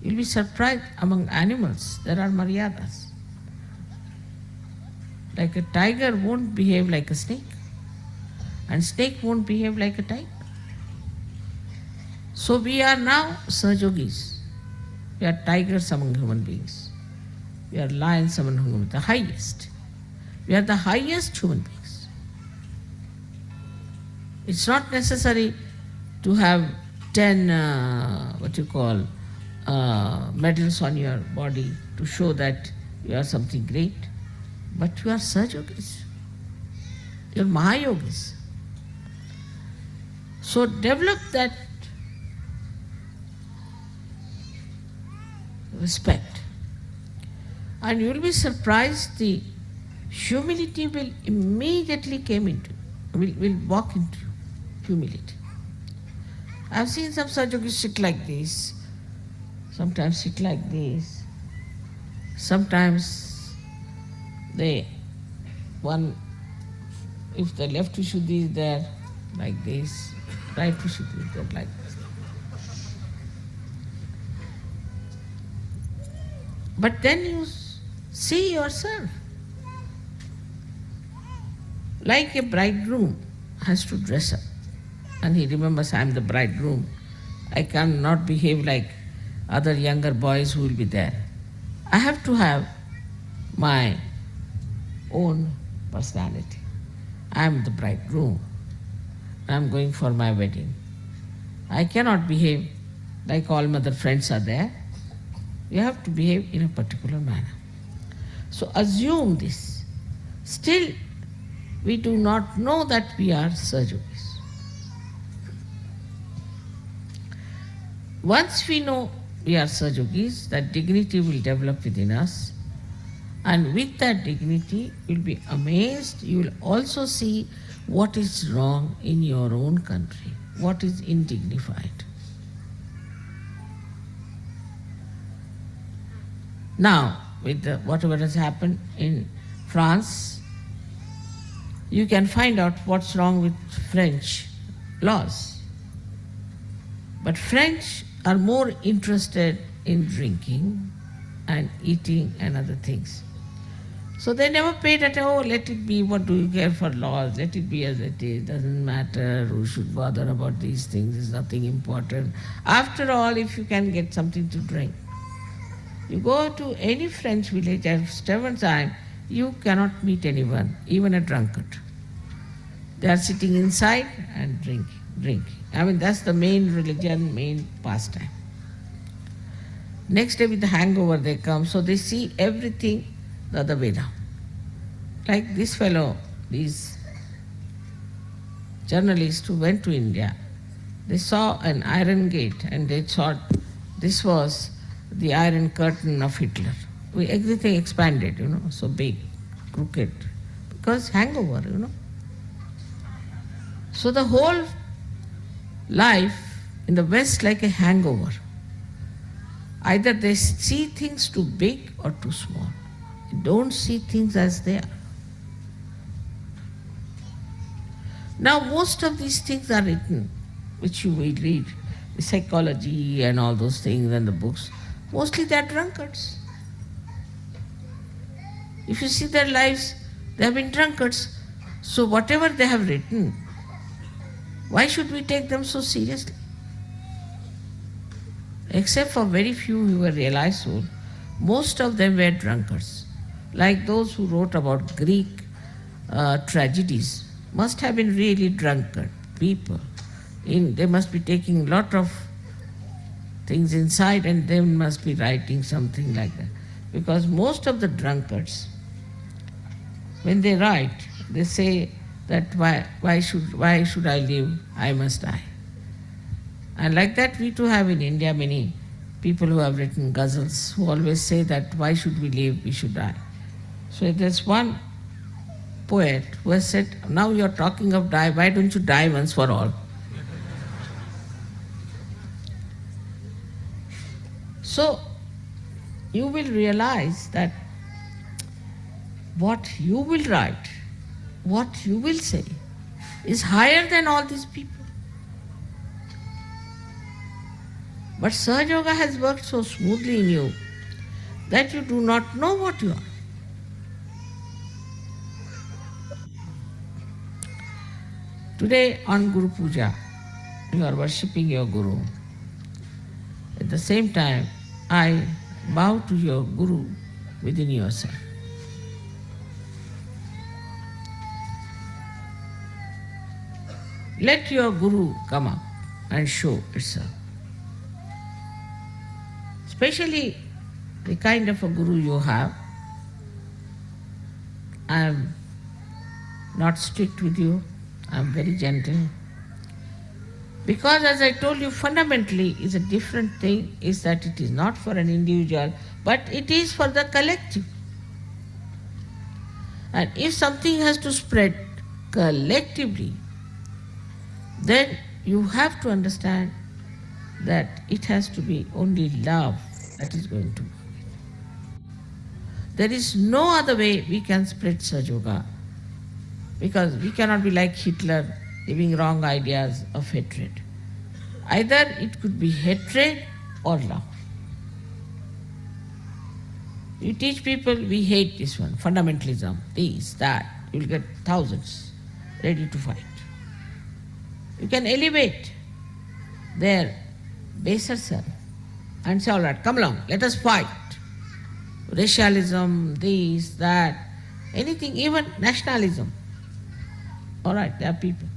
Speaker 5: You'll be surprised, among animals there are maryadas. Like a tiger won't behave like a snake, and snake won't behave like a tiger. So we are now Sahajogis. We are tigers among human beings. We are lions among human beings, the highest. We are the highest human beings. It's not necessary to have 10, medals on your body to show that you are something great. But you are Sahajogis. You are Mahayogis. So develop that respect. And you will be surprised, the humility will immediately will walk into you. Humility. I've seen some Sahajogis sit like this, sometimes sit like this, sometimes if the left Vishuddhi is there, like this, right Vishuddhi is there, like this. But then you see yourself. Like a bridegroom has to dress up. And he remembers, I am the bridegroom. I cannot behave like other younger boys who will be there. I have to have my own personality. I am the bridegroom. I am going for my wedding. I cannot behave like all my other friends are there. You have to behave in a particular manner. So assume this. Still, we do not know that we are Sahajogis. Once we know we are Sahajogis, that dignity will develop within us. And with that dignity, you'll be amazed. You will also see what is wrong in your own country, what is indignified. Now, with whatever has happened in France, you can find out what's wrong with French laws. But French are more interested in drinking and eating and other things. So they never paid attention, oh, let it be, what do you care for laws, let it be as it is, doesn't matter, who should bother about these things, it's nothing important. After all, if you can get something to drink. You go to any French village at seven time, you cannot meet anyone, even a drunkard. They are sitting inside and drinking. I mean, that's the main religion, main pastime. Next day with the hangover they come, so they see everything the other way down. Like this fellow, these journalists who went to India, they saw an iron gate and they thought this was the iron curtain of Hitler. Everything expanded, so big, crooked, because hangover, So the whole life in the West like a hangover. Either they see things too big or too small. They don't see things as they are. Now most of these things are written, which you will read, the psychology and all those things and the books. Mostly they are drunkards. If you see their lives, they have been drunkards. So whatever they have written, why should we take them so seriously? Except for very few who were realized souls, most of them were drunkards. Like those who wrote about Greek tragedies must have been really drunkard people. They must be taking a lot of things inside and they must be writing something like that. Because most of the drunkards, when they write, they say that why should I live? I must die. And like that we too have in India many people who have written ghazals who always say that why should we live, we should die. So there's one poet who has said, now you're talking of die, why don't you die once for all? So you will realize that what you will write, what you will say is higher than all these people. But Sahaja Yoga has worked so smoothly in you that you do not know what you are. Today on Guru Puja, you are worshipping your Guru. At the same time, I bow to your Guru within yourself. let your guru come up and show itself. Especially the kind of a guru you have. I am not strict with you, I am very gentle. Because as I told you, fundamentally is a different thing, is that it is not for an individual, but it is for the collective. And if something has to spread collectively, then you have to understand that it has to be only love that is going to. There is no other way we can spread Sahaja, because we cannot be like Hitler, giving wrong ideas of hatred. Either it could be hatred or love. You teach people, we hate this one, fundamentalism, this, that, you will get thousands ready to fight. You can elevate their baser self and say, all right, come along, let us fight. Racialism, this, that, anything, even nationalism. All right, there are people.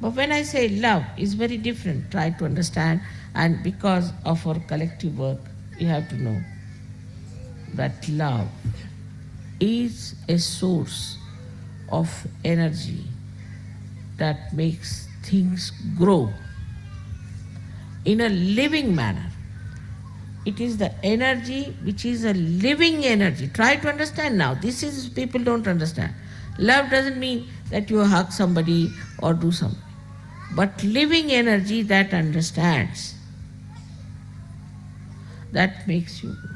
Speaker 5: But when I say love, it's very different. Try to understand, and because of our collective work, you have to know that love is a source of energy that makes things grow in a living manner. It is the energy which is a living energy. Try to understand now. This is, people don't understand. Love doesn't mean that you hug somebody or do something, but living energy that understands, that makes you grow.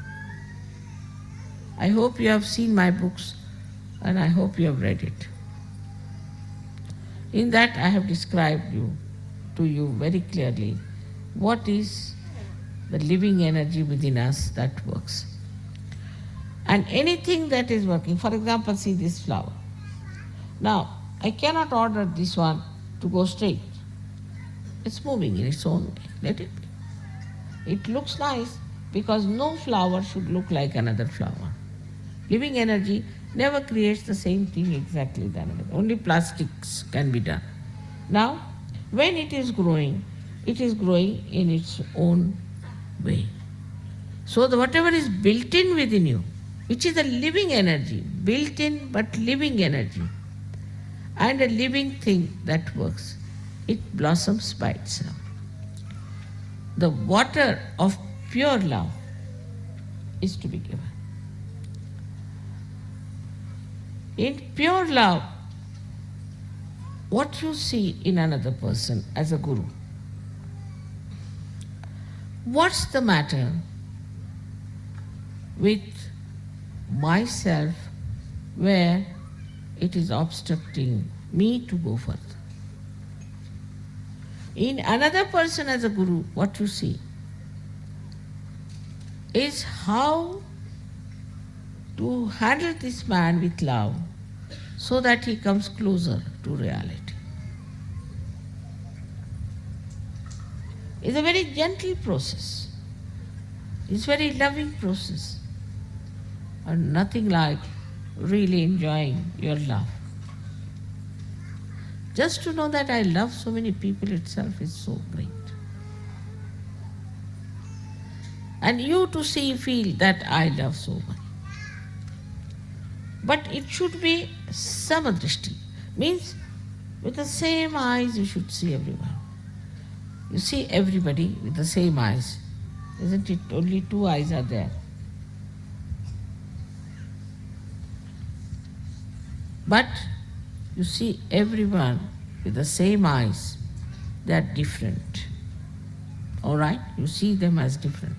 Speaker 5: I hope you have seen my books and I hope you have read it. In that I have described to you very clearly what is the living energy within us that works. And anything that is working, for example, see this flower. Now, I cannot order this one to go straight. It's moving in its own way. Let it be. It looks nice because no flower should look like another flower. Living energy never creates the same thing exactly than another. Only plastics can be done. Now, when it is growing in its own way. So whatever is built in within you, which is a living energy, built in but living energy, and a living thing that works, it blossoms by itself. The water of pure love is to be given. In pure love, what you see in another person as a guru, what's the matter with myself where it is obstructing me to go further? In another person as a guru, what you see is how to handle this man with love so that he comes closer to reality. It's a very gentle process. It's a very loving process. And nothing like really enjoying your love. Just to know that I love so many people itself is so great. And you to feel that I love so much. But it should be samadrishti, means with the same eyes you should see everyone. You see everybody with the same eyes. Isn't it? Only two eyes are there. But you see everyone with the same eyes. They are different. All right? You see them as different.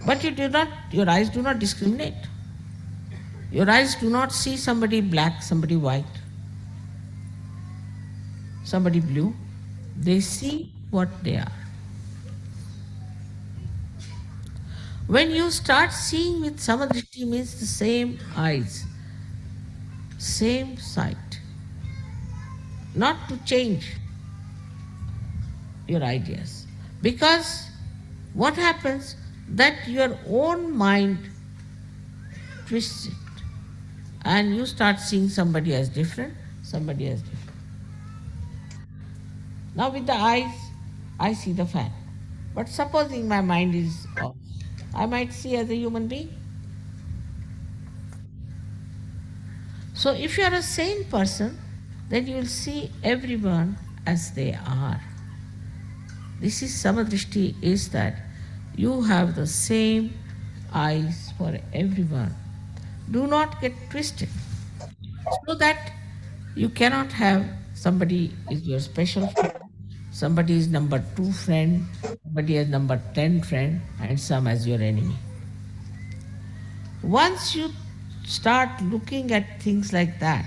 Speaker 5: But your eyes do not discriminate. Your eyes do not see somebody black, somebody white, somebody blue. They see what they are. When you start seeing with samadrishti, means the same eyes, same sight, not to change your ideas. Because what happens, that your own mind twists it and you start seeing somebody as different, somebody else different. Now with the eyes, I see the fan. But supposing my mind is off, I might see as a human being. So if you are a sane person, then you will see everyone as they are. This is samadrishti, is that you have the same eyes for everyone. Do not get twisted. So that you cannot have somebody is your special friend, somebody is number 2 friend, somebody is number 10 friend, and some as your enemy. Once you start looking at things like that,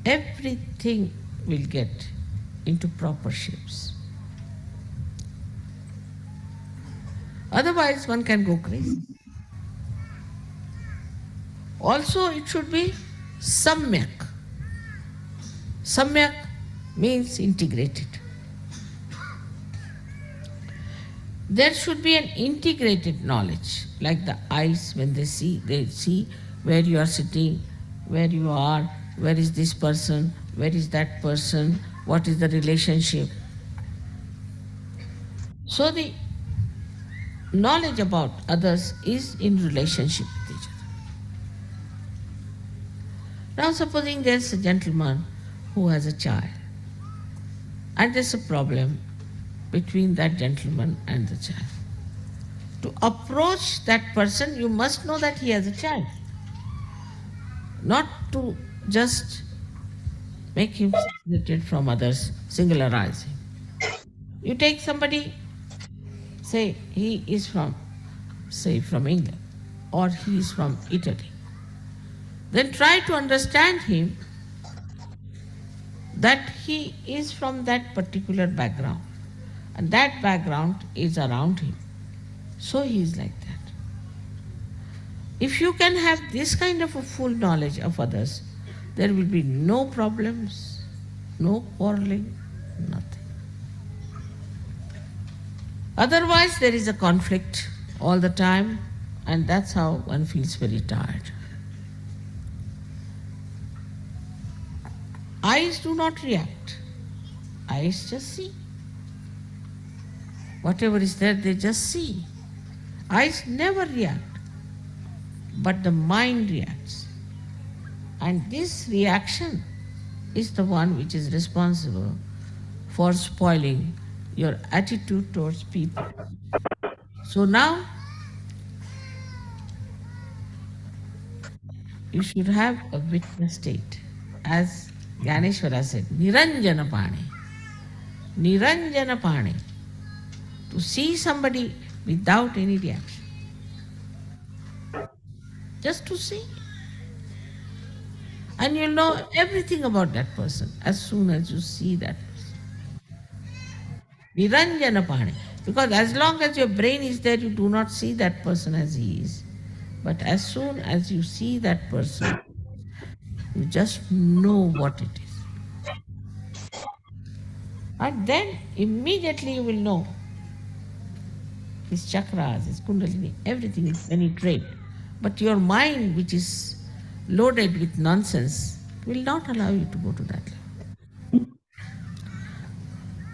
Speaker 5: everything will get into proper shapes. Otherwise, one can go crazy. Also, it should be samyak. Samyak means integrated. There should be an integrated knowledge, like the eyes when they see where you are sitting, where you are, where is this person, where is that person, what is the relationship. So the knowledge about others is in relationship with each other. Now supposing there's a gentleman who has a child, and there's a problem between that gentleman and the child. To approach that person, you must know that he has a child. Not to just make him separated from others, singularize him. You take somebody, say he is from England, or he is from Italy. Then try to understand him that he is from that particular background, and that background is around him. So he is like that. If you can have this kind of a full knowledge of others, there will be no problems, no quarreling, nothing. Otherwise, there is a conflict all the time, and that's how one feels very tired. Eyes do not react. Eyes just see. Whatever is there, they just see. Eyes never react, but the mind reacts. And this reaction is the one which is responsible for spoiling your attitude towards people. So now, you should have a witness state. As Gyaneshwara said, Niranjana Pani. Niranjana Pani. To see somebody without any reaction. Just to see. And you'll know everything about that person as soon as you see that person. Niranjana Pani. Because as long as your brain is there, you do not see that person as he is. But as soon as you see that person, you just know what it is. And then immediately you will know his chakras, his kundalini, everything is penetrate. But your mind, which is loaded with nonsense, will not allow you to go to that level.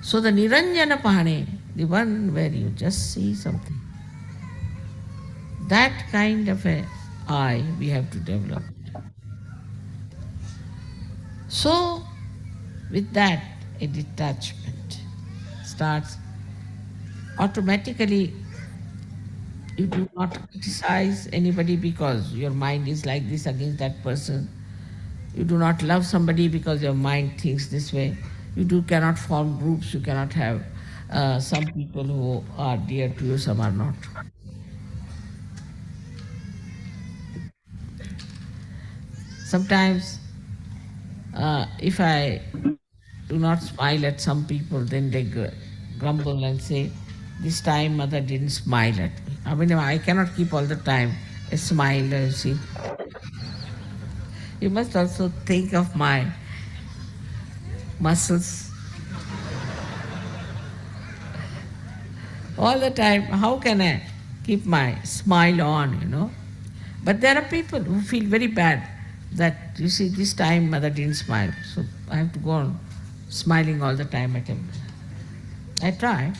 Speaker 5: So the Niranjana Pahane, the one where you just see something, that kind of an eye we have to develop. So with that, a detachment starts. Automatically, you do not criticize anybody because your mind is like this against that person. You do not love somebody because your mind thinks this way. You cannot form groups. You cannot have some people who are dear to you, some are not. Sometimes, if I do not smile at some people, then they grumble and say, this time mother didn't smile at me. I mean, I cannot keep all the time a smile, you see. You must also think of my muscles. All the time, how can I keep my smile on, But there are people who feel very bad that, you see, this time mother didn't smile, so I have to go on smiling all the time at him. I try.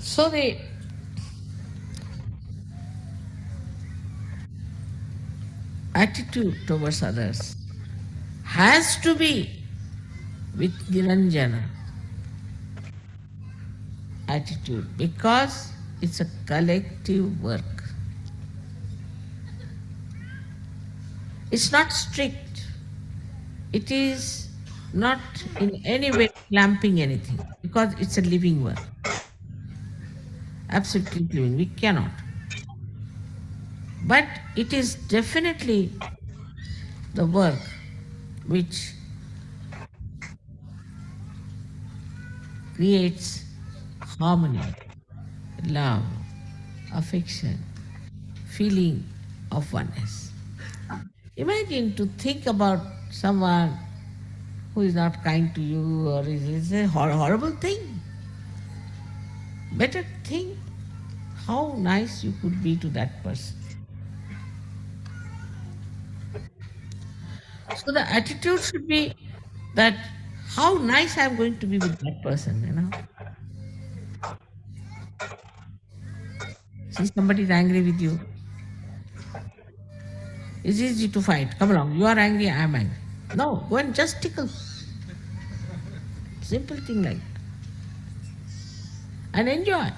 Speaker 5: So the attitude towards others has to be with Niranjana attitude, because it's a collective work. It's not strict. It is not in any way clamping anything, because it's a living work. Absolutely living. We cannot. But it is definitely the work which creates harmony, love, affection, feeling of oneness. Imagine to think about someone who is not kind to you, or is a horrible thing. Better think how nice you could be to that person. So the attitude should be that how nice I'm going to be with that person, you know. See, somebody is angry with you. It's easy to fight. Come along, you are angry, I am angry. No, go and just tickle. Simple thing like that. And enjoy.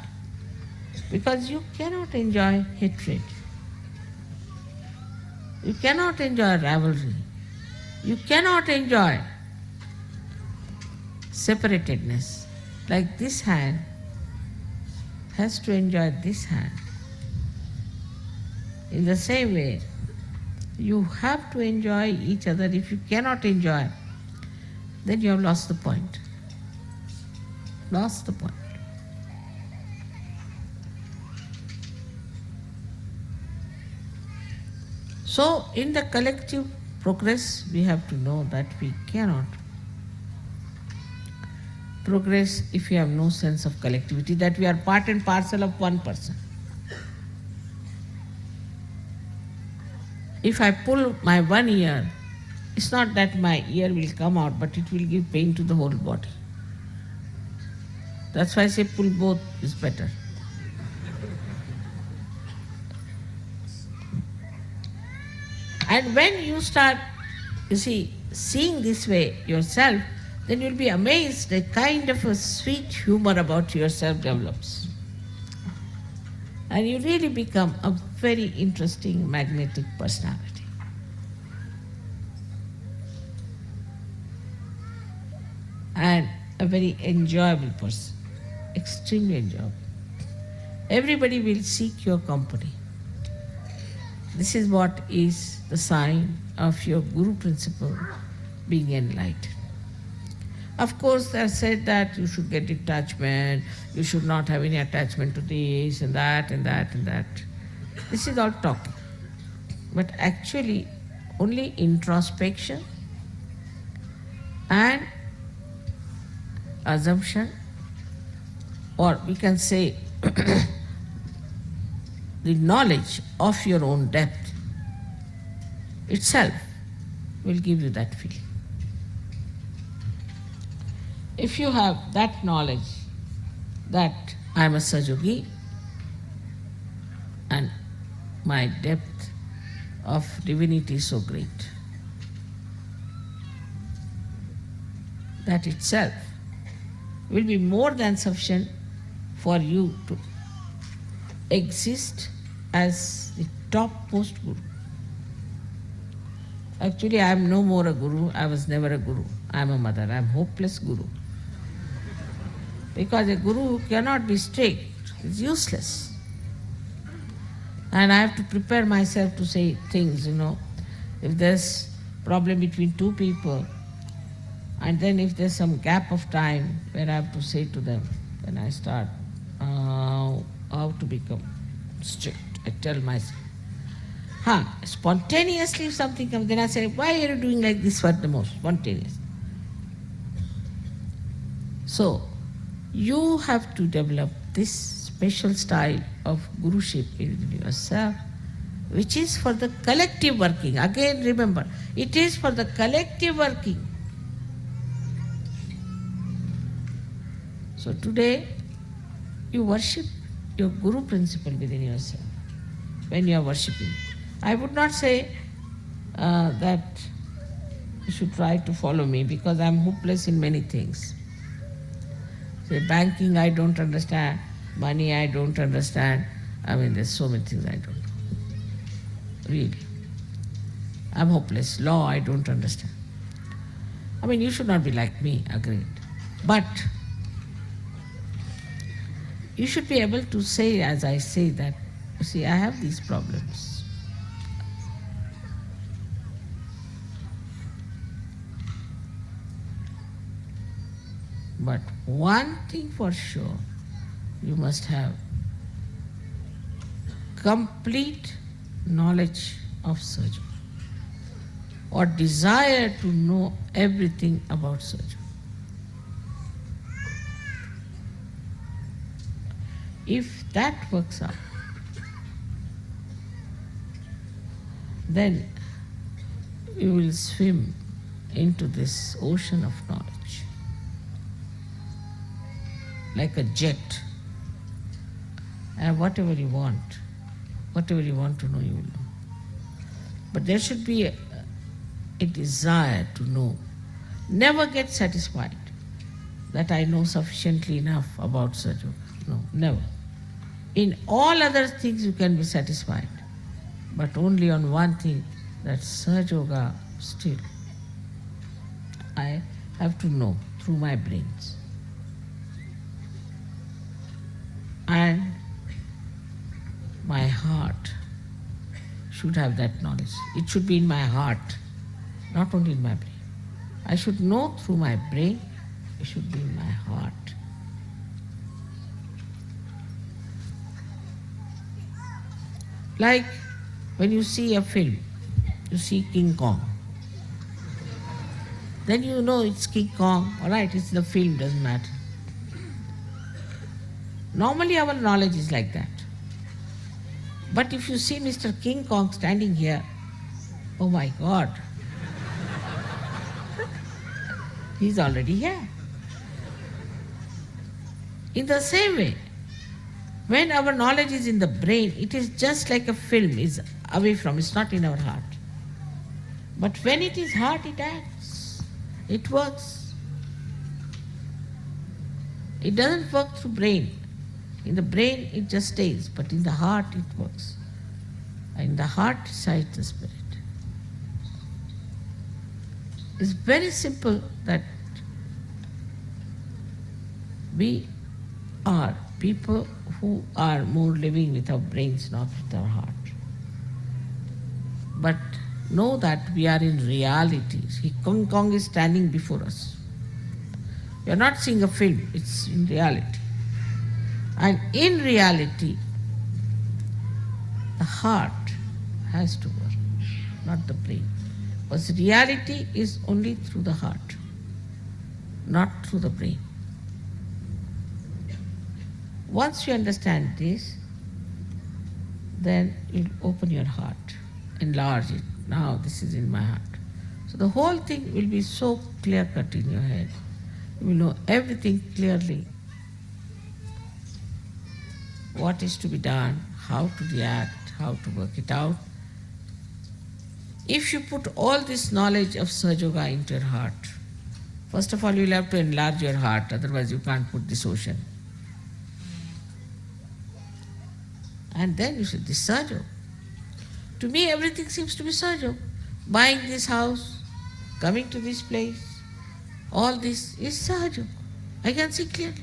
Speaker 5: Because you cannot enjoy hatred. You cannot enjoy rivalry. You cannot enjoy separatedness. Like this hand has to enjoy this hand. In the same way, you have to enjoy each other. If you cannot enjoy, then you have lost the point. Lost the point. So, in the collective progress, we have to know that we cannot progress if we have no sense of collectivity, that we are part and parcel of one person. If I pull my one ear, it's not that my ear will come out, but it will give pain to the whole body. That's why I say pull both is better. And when you start, you see, seeing this way yourself, then you'll be amazed. A kind of a sweet humor about yourself develops. And you really become a very interesting, magnetic personality. And a very enjoyable person, extremely enjoyable. Everybody will seek your company. This is what is the sign of your Guru principle being enlightened. Of course, they said that you should get detachment, you should not have any attachment to this and that and that and that. This is all talking. But actually, only introspection and assumption, or we can say the knowledge of your own depth itself will give you that feeling. If you have that knowledge that I am a Sajogi and my depth of divinity is so great, that itself will be more than sufficient for you to exist as the topmost Guru. Actually, I am no more a Guru, I was never a Guru. I am a mother, I am hopeless Guru. Because a Guru who cannot be strict is useless. And I have to prepare myself to say things, you know. If there's problem between two people, and then if there's some gap of time where I have to say to them, then I start how to become strict. I tell myself. Spontaneously if something comes, then I say, why are you doing like this for the most? Spontaneous. So, You have to develop this special style of guruship in yourself, which is for the collective working. Again, remember, it is for the collective working. So today, you worship your guru principle within yourself when you are worshipping. I would not say that you should try to follow me because I am hopeless in many things. Say banking I don't understand, money I don't understand. I mean, there's so many things I don't know. Really. I'm hopeless. Law I don't understand. I mean, you should not be like me, agreed. But you should be able to say, as I say, that, you see, I have these problems. But one thing for sure, you must have complete knowledge of Sahajya or desire to know everything about Sahajya. If that works out, then you will swim into this ocean of knowledge like a jet. And whatever you want to know, you will know. But there should be a desire to know. Never get satisfied that I know sufficiently enough about Sahajya. No, never. In all other things you can be satisfied, but only on one thing, that Sahajya still I have to know through my brains. And my heart should have that knowledge. It should be in my heart, not only in my brain. I should know through my brain, it should be in my heart. Like when you see a film, you see King Kong. Then you know it's King Kong, all right, it's the film, doesn't matter. Normally our knowledge is like that. But if you see Mr. King Kong standing here, oh my God, he's already here. In the same way, when our knowledge is in the brain, it is just like a film, is away from, it's not in our heart. But when it is heart, it acts, it works. It doesn't work through brain. In the brain, it just stays, but in the heart, it works. In the heart resides the spirit. It's very simple that we are people who are more living with our brains, not with our heart. But know that we are in reality. See, King Kong is standing before us. You are not seeing a film, it's in reality. And in reality, the heart has to work, not the brain. Because reality is only through the heart, not through the brain. Once you understand this, then you'll open your heart, enlarge it. Now this is in my heart. So the whole thing will be so clear-cut in your head. You will know everything clearly. What is to be done, how to react, how to work it out. If you put all this knowledge of Sahajya into your heart, first of all you will have to enlarge your heart, otherwise you can't put this ocean. And then you say, this Sahajya. To me everything seems to be Sahajya. Buying this house, coming to this place, all this is Sahajya. I can see clearly.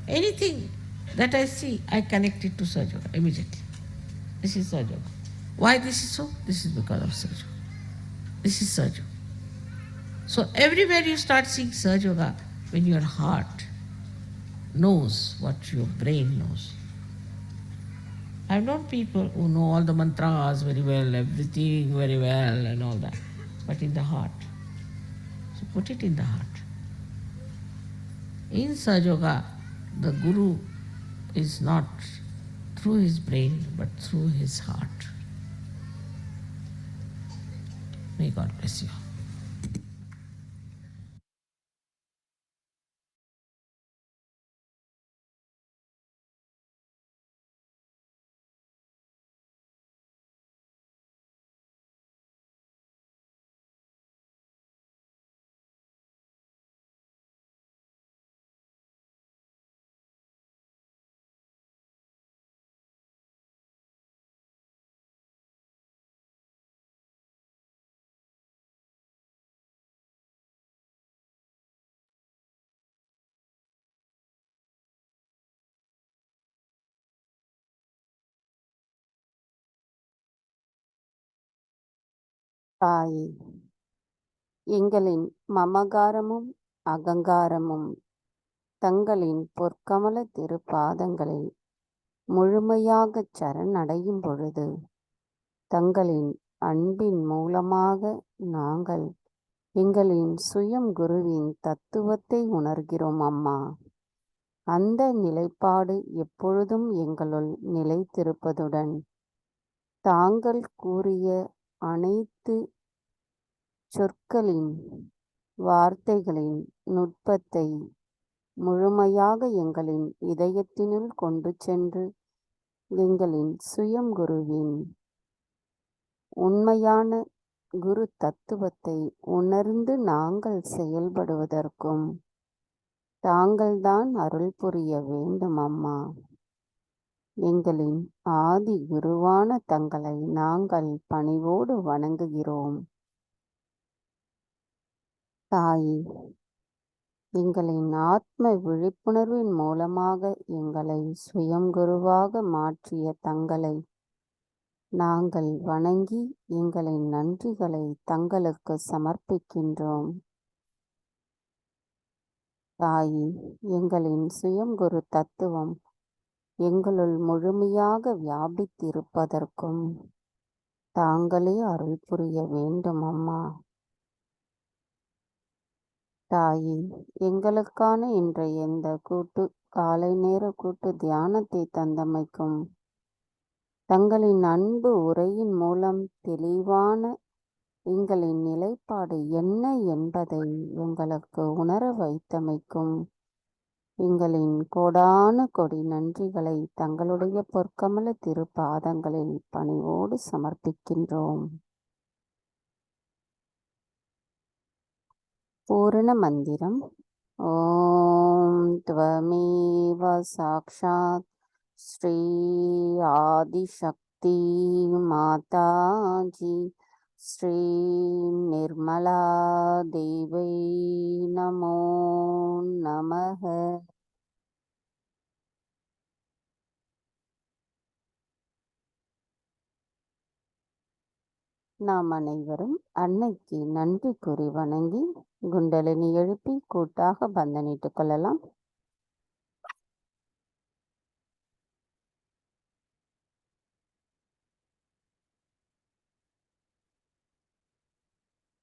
Speaker 5: Anything that I see, I connect it to Sahajya immediately. This is Sahajya. Why this is so? This is because of Sahajya. This is Sahajya. So everywhere you start seeing Sahajya, when your heart knows what your brain knows. I've known people who know all the mantras very well, everything very well and all that, but in the heart. So put it in the heart. In Sahajya, the Guru is not through his brain but through his heart. May God bless you.
Speaker 1: தாயே, எங்களின் மமகாரமும் அகங்காரமும் தங்களின் பொற்கமல திருப்பாதங்களில் முழுமையாகச் சரணடையும் பொழுது தங்களின் அன்பின் மூலமாக நாங்கள் எங்களின் சுயம் குருவின் தத்துவத்தை உணர்கிறோம் அம்மா. அந்த நிலைப்பாடு எப்பொழுதும் எங்களுள் நிலைத்திருப்பதுடன் தாங்கள் கூறிய அனைத்து சொற்களின் வார்த்தைகளின் நுட்பத்தை முழுமையாக எங்களின் இதயத்தினுள் கொண்டு சென்று எங்களின் சுயம் குருவின் உண்மையான குரு தத்துவத்தை உணர்ந்து நாங்கள் செயல்படுவதற்கும் தாங்கள்தான் அருள் புரிய வேண்டும் அம்மா. எங்களின் ஆதி குருவான தங்களை நாங்கள் பணிவோடு வணங்குகிறோம். தாயே, எங்களின் ஆத்ம விழிப்புணர்வின் மூலமாக எங்களை சுயம் குருவாக மாற்றிய தங்களை நாங்கள் வணங்கி எங்களின் நன்றிகளை தங்களுக்கு சமர்ப்பிக்கின்றோம். தாயே, எங்களின் சுயம் குரு தத்துவம் எங்களுள் முழுமையாக வியாபித்திருப்பதற்கும் தாங்களே அருள் புரிய வேண்டும் அம்மா. தாயே, எங்களுக்கான இன்றைய இந்த காலை நேர கூட்டு தியானத்தை தந்தமைக்கும் தங்களின் அன்பு உரையின் மூலம் தெளிவான எங்களின் நிலைப்பாடு என்ன என்பதை எங்களுக்கு உணர வைத்தமைக்கும் எங்களின் கோடான கொடி நன்றிகளை தங்களுடைய பொற்கமல திருப்பாதங்களில் பணிவோடு சமர்ப்பிக்கின்றோம். பூரண மந்திரம். ஓம் த்வமேவ சாக்ஷாத் ஸ்ரீ ஆதிசக்தி மாதாஜி ஸ்ரீ நிர்மலா தேவை நமோ நமः. நாம் அனைவரும் அன்னைக்கு நன்றி கூறி வணங்கி குண்டலினி எழுப்பி கூட்டாக பந்தனிட்டுக் கொள்ளலாம்.